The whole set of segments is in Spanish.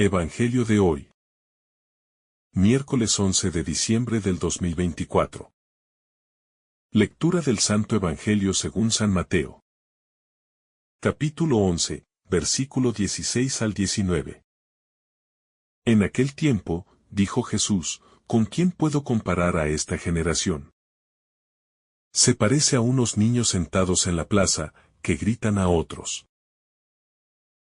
Evangelio de hoy. Miércoles 11 de diciembre del 2024. Lectura del Santo Evangelio según San Mateo. Capítulo 11, versículo 16 al 19. En aquel tiempo, dijo Jesús, ¿con quién puedo comparar a esta generación? Se parece a unos niños sentados en la plaza, que gritan a otros.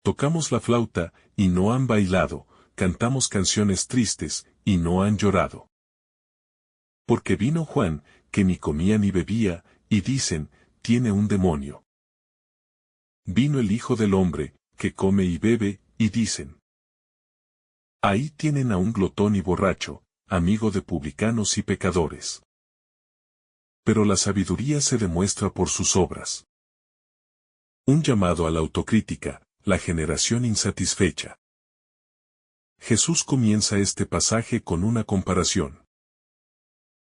Tocamos la flauta, y no han bailado, cantamos canciones tristes, y no han llorado. Porque vino Juan, que ni comía ni bebía, y dicen, tiene un demonio. Vino el Hijo del Hombre, que come y bebe, y dicen. Ahí tienen a un glotón y borracho, amigo de publicanos y pecadores. Pero la sabiduría se demuestra por sus obras. Un llamado a la autocrítica. La generación insatisfecha. Jesús comienza este pasaje con una comparación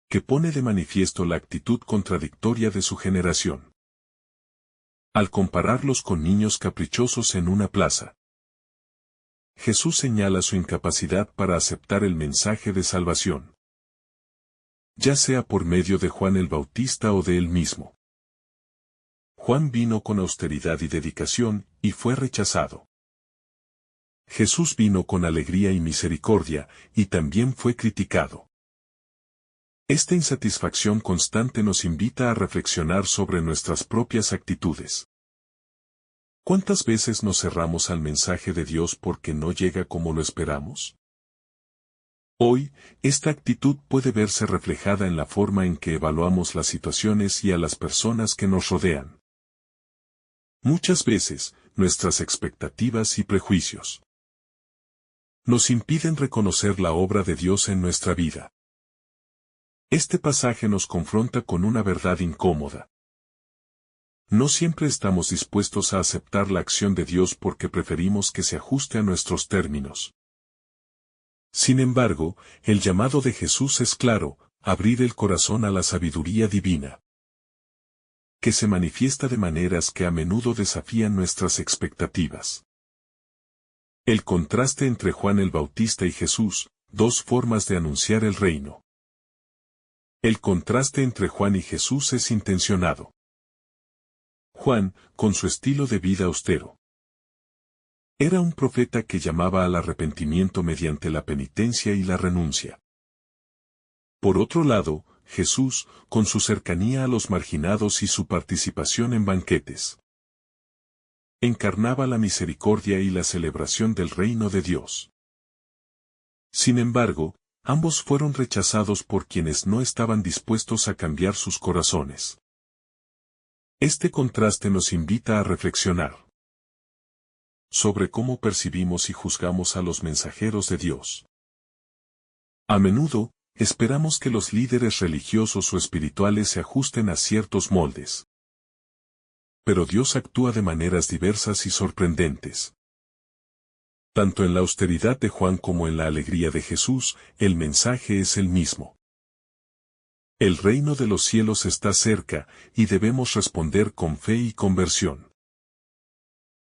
que pone de manifiesto la actitud contradictoria de su generación. Al compararlos con niños caprichosos en una plaza, Jesús señala su incapacidad para aceptar el mensaje de salvación, ya sea por medio de Juan el Bautista o de él mismo. Juan vino con austeridad y dedicación, y fue rechazado. Jesús vino con alegría y misericordia, y también fue criticado. Esta insatisfacción constante nos invita a reflexionar sobre nuestras propias actitudes. ¿Cuántas veces nos cerramos al mensaje de Dios porque no llega como lo esperamos? Hoy, esta actitud puede verse reflejada en la forma en que evaluamos las situaciones y a las personas que nos rodean. Muchas veces, nuestras expectativas y prejuicios nos impiden reconocer la obra de Dios en nuestra vida. Este pasaje nos confronta con una verdad incómoda. No siempre estamos dispuestos a aceptar la acción de Dios porque preferimos que se ajuste a nuestros términos. Sin embargo, el llamado de Jesús es claro: abrir el corazón a la sabiduría divina, que se manifiesta de maneras que a menudo desafían nuestras expectativas. El contraste entre Juan el Bautista y Jesús, dos formas de anunciar el reino. El contraste entre Juan y Jesús es intencionado. Juan, con su estilo de vida austero, era un profeta que llamaba al arrepentimiento mediante la penitencia y la renuncia. Por otro lado, Jesús, con su cercanía a los marginados y su participación en banquetes, encarnaba la misericordia y la celebración del reino de Dios. Sin embargo, ambos fueron rechazados por quienes no estaban dispuestos a cambiar sus corazones. Este contraste nos invita a reflexionar sobre cómo percibimos y juzgamos a los mensajeros de Dios. A menudo, esperamos que los líderes religiosos o espirituales se ajusten a ciertos moldes. Pero Dios actúa de maneras diversas y sorprendentes. Tanto en la austeridad de Juan como en la alegría de Jesús, el mensaje es el mismo. El reino de los cielos está cerca, y debemos responder con fe y conversión.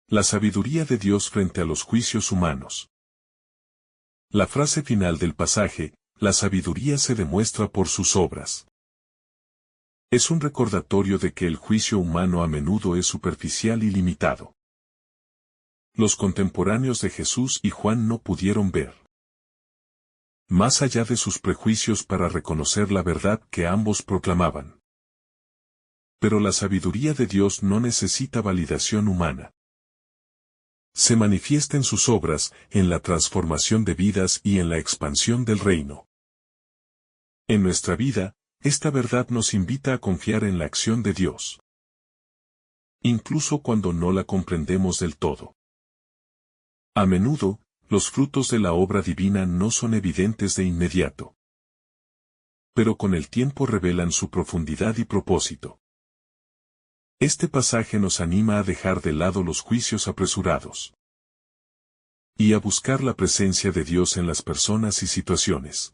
La sabiduría de Dios frente a los juicios humanos. La frase final del pasaje: la sabiduría se demuestra por sus obras. Es un recordatorio de que el juicio humano a menudo es superficial y limitado. Los contemporáneos de Jesús y Juan no pudieron ver más allá de sus prejuicios para reconocer la verdad que ambos proclamaban. Pero la sabiduría de Dios no necesita validación humana. Se manifiesta en sus obras, en la transformación de vidas y en la expansión del reino. En nuestra vida, esta verdad nos invita a confiar en la acción de Dios, incluso cuando no la comprendemos del todo. A menudo, los frutos de la obra divina no son evidentes de inmediato, pero con el tiempo revelan su profundidad y propósito. Este pasaje nos anima a dejar de lado los juicios apresurados y a buscar la presencia de Dios en las personas y situaciones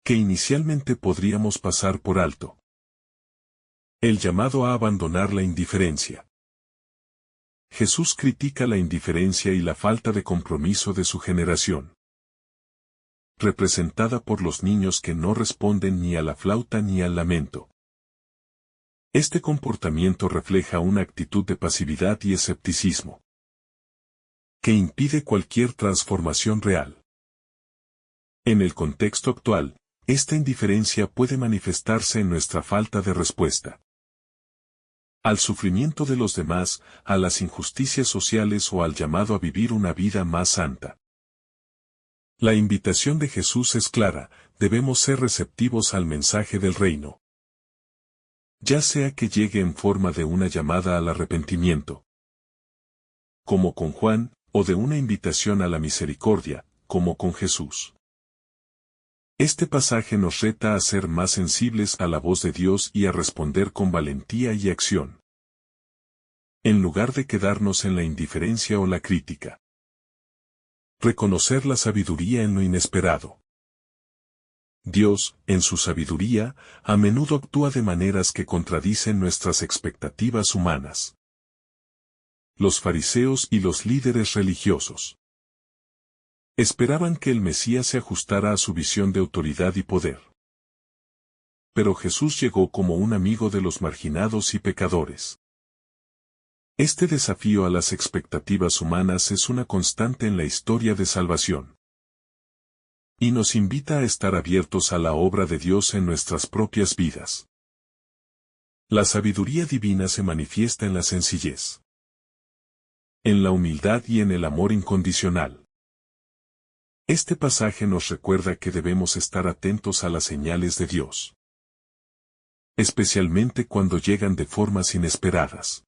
que inicialmente podríamos pasar por alto. El llamado a abandonar la indiferencia. Jesús critica la indiferencia y la falta de compromiso de su generación, representada por los niños que no responden ni a la flauta ni al lamento. Este comportamiento refleja una actitud de pasividad y escepticismo, que impide cualquier transformación real. En el contexto actual, esta indiferencia puede manifestarse en nuestra falta de respuesta al sufrimiento de los demás, a las injusticias sociales o al llamado a vivir una vida más santa. La invitación de Jesús es clara: debemos ser receptivos al mensaje del reino, ya sea que llegue en forma de una llamada al arrepentimiento, como con Juan, o de una invitación a la misericordia, como con Jesús. Este pasaje nos reta a ser más sensibles a la voz de Dios y a responder con valentía y acción, en lugar de quedarnos en la indiferencia o la crítica. Reconocer la sabiduría en lo inesperado. Dios, en su sabiduría, a menudo actúa de maneras que contradicen nuestras expectativas humanas. Los fariseos y los líderes religiosos esperaban que el Mesías se ajustara a su visión de autoridad y poder. Pero Jesús llegó como un amigo de los marginados y pecadores. Este desafío a las expectativas humanas es una constante en la historia de salvación, y nos invita a estar abiertos a la obra de Dios en nuestras propias vidas. La sabiduría divina se manifiesta en la sencillez, en la humildad y en el amor incondicional. Este pasaje nos recuerda que debemos estar atentos a las señales de Dios, especialmente cuando llegan de formas inesperadas.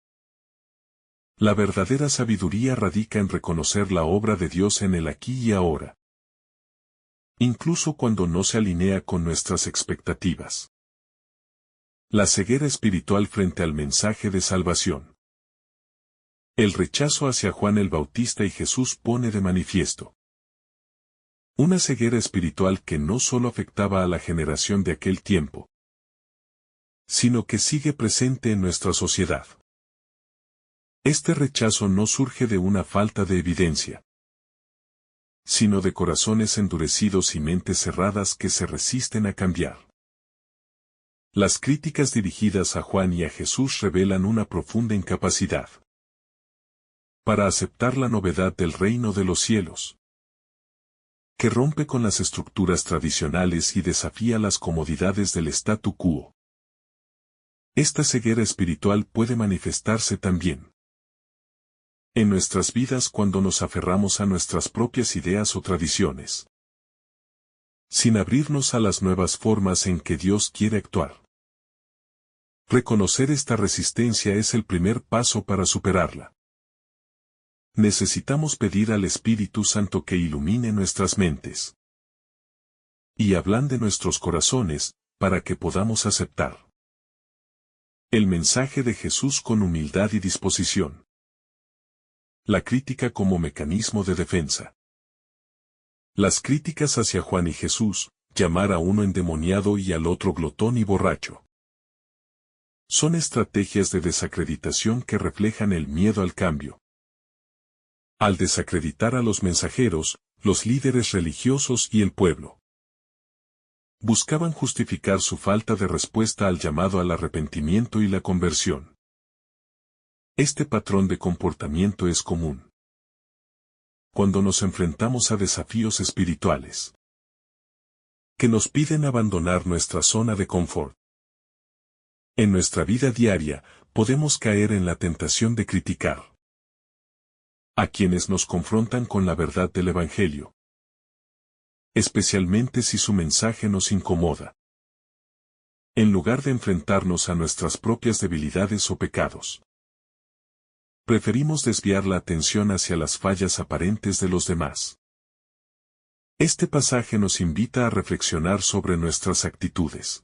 La verdadera sabiduría radica en reconocer la obra de Dios en el aquí y ahora, incluso cuando no se alinea con nuestras expectativas. La ceguera espiritual frente al mensaje de salvación. El rechazo hacia Juan el Bautista y Jesús pone de manifiesto una ceguera espiritual que no solo afectaba a la generación de aquel tiempo, sino que sigue presente en nuestra sociedad. Este rechazo no surge de una falta de evidencia, sino de corazones endurecidos y mentes cerradas que se resisten a cambiar. Las críticas dirigidas a Juan y a Jesús revelan una profunda incapacidad para aceptar la novedad del reino de los cielos, que rompe con las estructuras tradicionales y desafía las comodidades del statu quo. Esta ceguera espiritual puede manifestarse también en nuestras vidas cuando nos aferramos a nuestras propias ideas o tradiciones, sin abrirnos a las nuevas formas en que Dios quiere actuar. Reconocer esta resistencia es el primer paso para superarla. Necesitamos pedir al Espíritu Santo que ilumine nuestras mentes y ablande nuestros corazones, para que podamos aceptar el mensaje de Jesús con humildad y disposición. La crítica como mecanismo de defensa. Las críticas hacia Juan y Jesús, llamar a uno endemoniado y al otro glotón y borracho, son estrategias de desacreditación que reflejan el miedo al cambio. Al desacreditar a los mensajeros, los líderes religiosos y el pueblo buscaban justificar su falta de respuesta al llamado al arrepentimiento y la conversión. Este patrón de comportamiento es común cuando nos enfrentamos a desafíos espirituales que nos piden abandonar nuestra zona de confort. En nuestra vida diaria, podemos caer en la tentación de criticar a quienes nos confrontan con la verdad del Evangelio, especialmente si su mensaje nos incomoda. En lugar de enfrentarnos a nuestras propias debilidades o pecados, preferimos desviar la atención hacia las fallas aparentes de los demás. Este pasaje nos invita a reflexionar sobre nuestras actitudes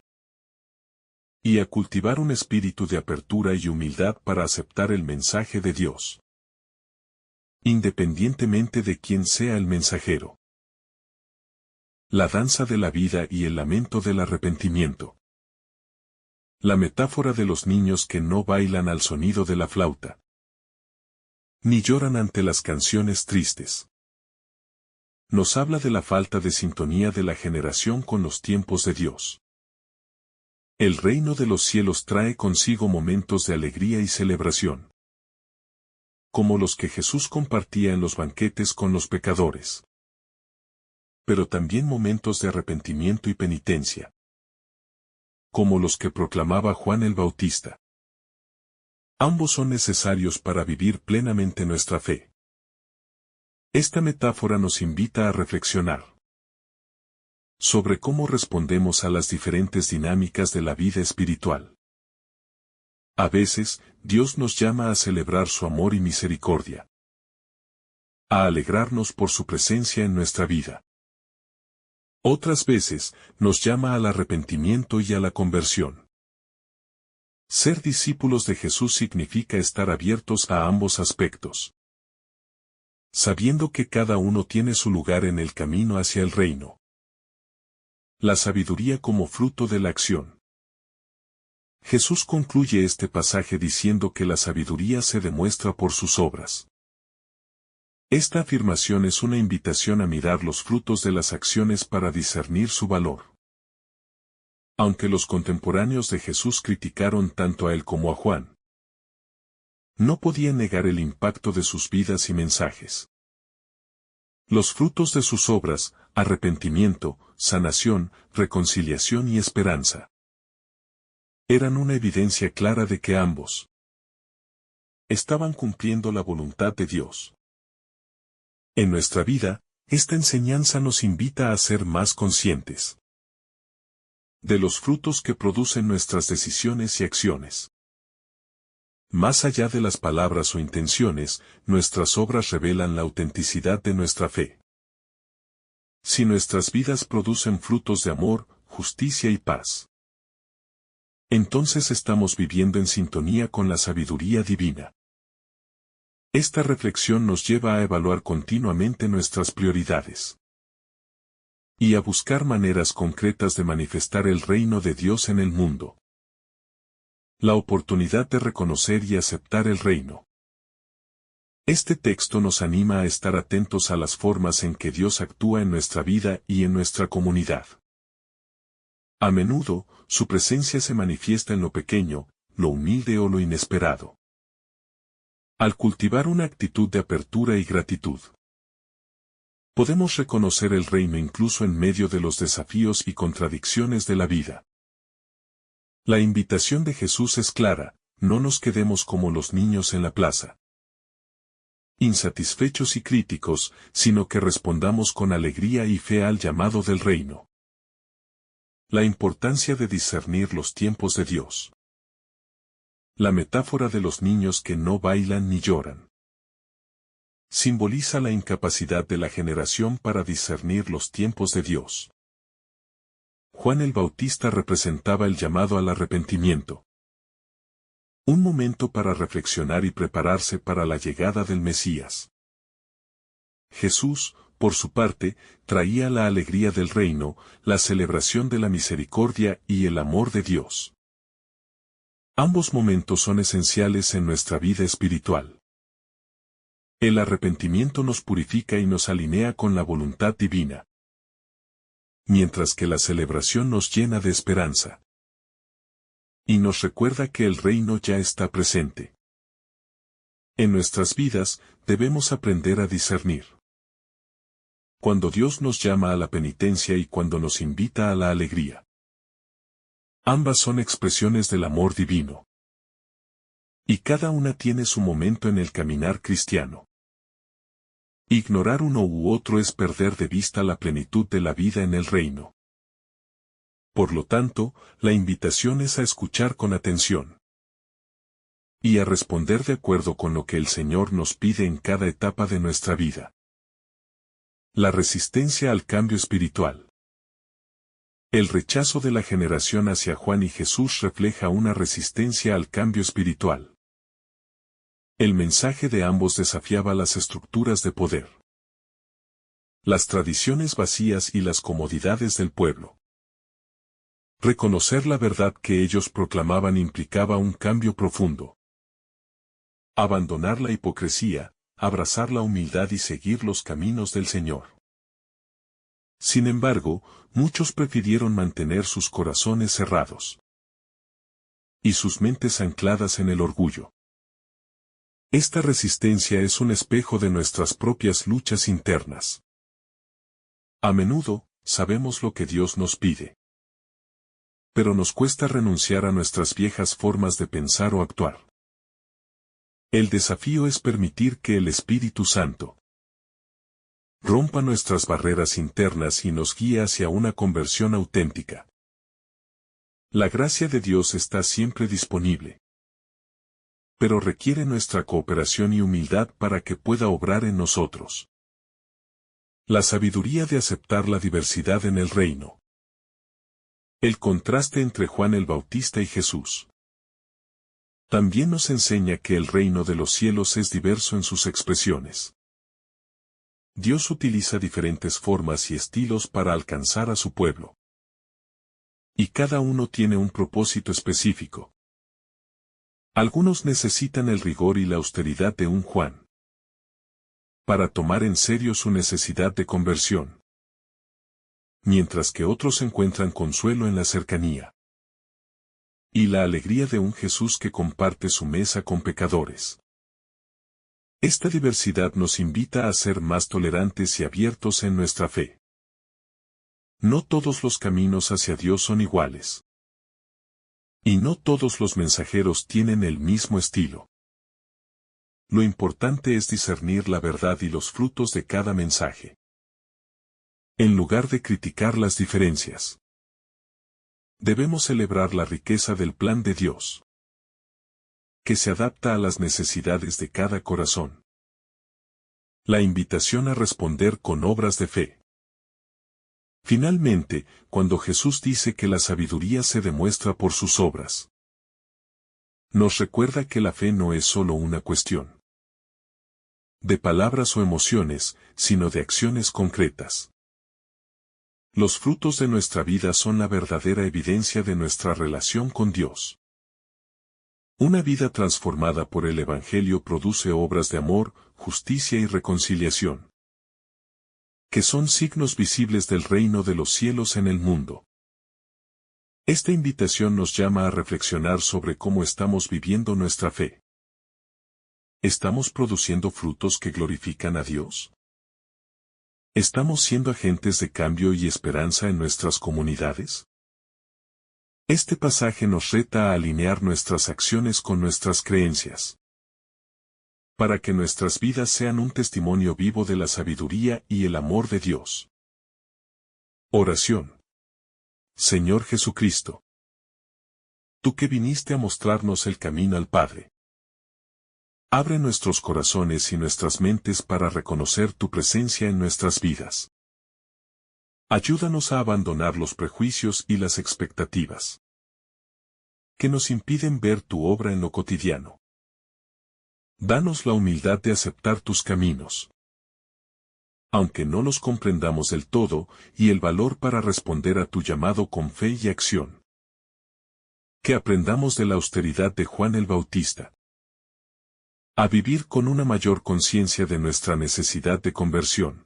y a cultivar un espíritu de apertura y humildad para aceptar el mensaje de Dios, independientemente de quién sea el mensajero. La danza de la vida y el lamento del arrepentimiento. La metáfora de los niños que no bailan al sonido de la flauta ni lloran ante las canciones tristes. Nos habla de la falta de sintonía de la generación con los tiempos de Dios. El reino de los cielos trae consigo momentos de alegría y celebración, como los que Jesús compartía en los banquetes con los pecadores. Pero también momentos de arrepentimiento y penitencia, como los que proclamaba Juan el Bautista. Ambos son necesarios para vivir plenamente nuestra fe. Esta metáfora nos invita a reflexionar sobre cómo respondemos a las diferentes dinámicas de la vida espiritual. A veces, Dios nos llama a celebrar su amor y misericordia, a alegrarnos por su presencia en nuestra vida. Otras veces, nos llama al arrepentimiento y a la conversión. Ser discípulos de Jesús significa estar abiertos a ambos aspectos, sabiendo que cada uno tiene su lugar en el camino hacia el reino. La sabiduría como fruto de la acción. Jesús concluye este pasaje diciendo que la sabiduría se demuestra por sus obras. Esta afirmación es una invitación a mirar los frutos de las acciones para discernir su valor. Aunque los contemporáneos de Jesús criticaron tanto a él como a Juan, no podían negar el impacto de sus vidas y mensajes. Los frutos de sus obras, arrepentimiento, sanación, reconciliación y esperanza, eran una evidencia clara de que ambos estaban cumpliendo la voluntad de Dios. En nuestra vida, esta enseñanza nos invita a ser más conscientes de los frutos que producen nuestras decisiones y acciones. Más allá de las palabras o intenciones, nuestras obras revelan la autenticidad de nuestra fe. Si nuestras vidas producen frutos de amor, justicia y paz, entonces estamos viviendo en sintonía con la sabiduría divina. Esta reflexión nos lleva a evaluar continuamente nuestras prioridades y a buscar maneras concretas de manifestar el reino de Dios en el mundo. La oportunidad de reconocer y aceptar el reino. Este texto nos anima a estar atentos a las formas en que Dios actúa en nuestra vida y en nuestra comunidad. A menudo, su presencia se manifiesta en lo pequeño, lo humilde o lo inesperado. Al cultivar una actitud de apertura y gratitud, podemos reconocer el reino incluso en medio de los desafíos y contradicciones de la vida. La invitación de Jesús es clara: no nos quedemos como los niños en la plaza, insatisfechos y críticos, sino que respondamos con alegría y fe al llamado del reino. La importancia de discernir los tiempos de Dios. La metáfora de los niños que no bailan ni lloran simboliza la incapacidad de la generación para discernir los tiempos de Dios. Juan el Bautista representaba el llamado al arrepentimiento. Un momento para reflexionar y prepararse para la llegada del Mesías. Jesús, por su parte, traía la alegría del reino, la celebración de la misericordia y el amor de Dios. Ambos momentos son esenciales en nuestra vida espiritual. El arrepentimiento nos purifica y nos alinea con la voluntad divina, mientras que la celebración nos llena de esperanza y nos recuerda que el reino ya está presente. En nuestras vidas, debemos aprender a discernir cuando Dios nos llama a la penitencia y cuando nos invita a la alegría. Ambas son expresiones del amor divino, y cada una tiene su momento en el caminar cristiano. Ignorar uno u otro es perder de vista la plenitud de la vida en el reino. Por lo tanto, la invitación es a escuchar con atención y a responder de acuerdo con lo que el Señor nos pide en cada etapa de nuestra vida. La resistencia al cambio espiritual. El rechazo de la generación hacia Juan y Jesús refleja una resistencia al cambio espiritual. El mensaje de ambos desafiaba las estructuras de poder, las tradiciones vacías y las comodidades del pueblo. Reconocer la verdad que ellos proclamaban implicaba un cambio profundo. abandonar la hipocresía, abrazar la humildad y seguir los caminos del Señor. Sin embargo, muchos prefirieron mantener sus corazones cerrados y sus mentes ancladas en el orgullo. Esta resistencia es un espejo de nuestras propias luchas internas. A menudo, sabemos lo que Dios nos pide, pero nos cuesta renunciar a nuestras viejas formas de pensar o actuar. El desafío es permitir que el Espíritu Santo rompa nuestras barreras internas y nos guíe hacia una conversión auténtica. La gracia de Dios está siempre disponible, pero requiere nuestra cooperación y humildad para que pueda obrar en nosotros. La sabiduría de aceptar la diversidad en el reino. El contraste entre Juan el Bautista y Jesús. También nos enseña que el reino de los cielos es diverso en sus expresiones. Dios utiliza diferentes formas y estilos para alcanzar a su pueblo. Y cada uno tiene un propósito específico. Algunos necesitan el rigor y la austeridad de un Juan para tomar en serio su necesidad de conversión, mientras que otros encuentran consuelo en la cercanía y la alegría de un Jesús que comparte su mesa con pecadores. Esta diversidad nos invita a ser más tolerantes y abiertos en nuestra fe. No todos los caminos hacia Dios son iguales. Y no todos los mensajeros tienen el mismo estilo. Lo importante es discernir la verdad y los frutos de cada mensaje, en lugar de criticar las diferencias. Debemos celebrar la riqueza del plan de Dios, que se adapta a las necesidades de cada corazón. La invitación a responder con obras de fe. Finalmente, cuando Jesús dice que la sabiduría se demuestra por sus obras, nos recuerda que la fe no es solo una cuestión de palabras o emociones, sino de acciones concretas. Los frutos de nuestra vida son la verdadera evidencia de nuestra relación con Dios. Una vida transformada por el Evangelio produce obras de amor, justicia y reconciliación, que son signos visibles del reino de los cielos en el mundo. Esta invitación nos llama a reflexionar sobre cómo estamos viviendo nuestra fe. ¿Estamos produciendo frutos que glorifican a Dios? ¿Estamos siendo agentes de cambio y esperanza en nuestras comunidades? Este pasaje nos reta a alinear nuestras acciones con nuestras creencias, para que nuestras vidas sean un testimonio vivo de la sabiduría y el amor de Dios. Oración. Señor Jesucristo, tú que viniste a mostrarnos el camino al Padre, abre nuestros corazones y nuestras mentes para reconocer tu presencia en nuestras vidas. Ayúdanos a abandonar los prejuicios y las expectativas que nos impiden ver tu obra en lo cotidiano. Danos la humildad de aceptar tus caminos, aunque no los comprendamos del todo, y el valor para responder a tu llamado con fe y acción. Que aprendamos de la austeridad de Juan el Bautista, a vivir con una mayor conciencia de nuestra necesidad de conversión.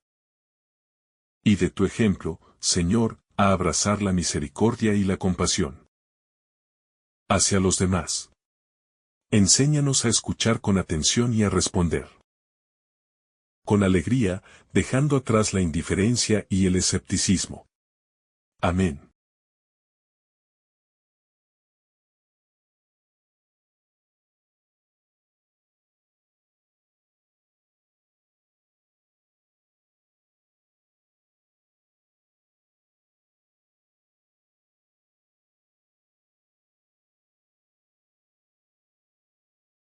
Y de tu ejemplo, Señor, a abrazar la misericordia y la compasión hacia los demás. Enséñanos a escuchar con atención y a responder con alegría, dejando atrás la indiferencia y el escepticismo. Amén.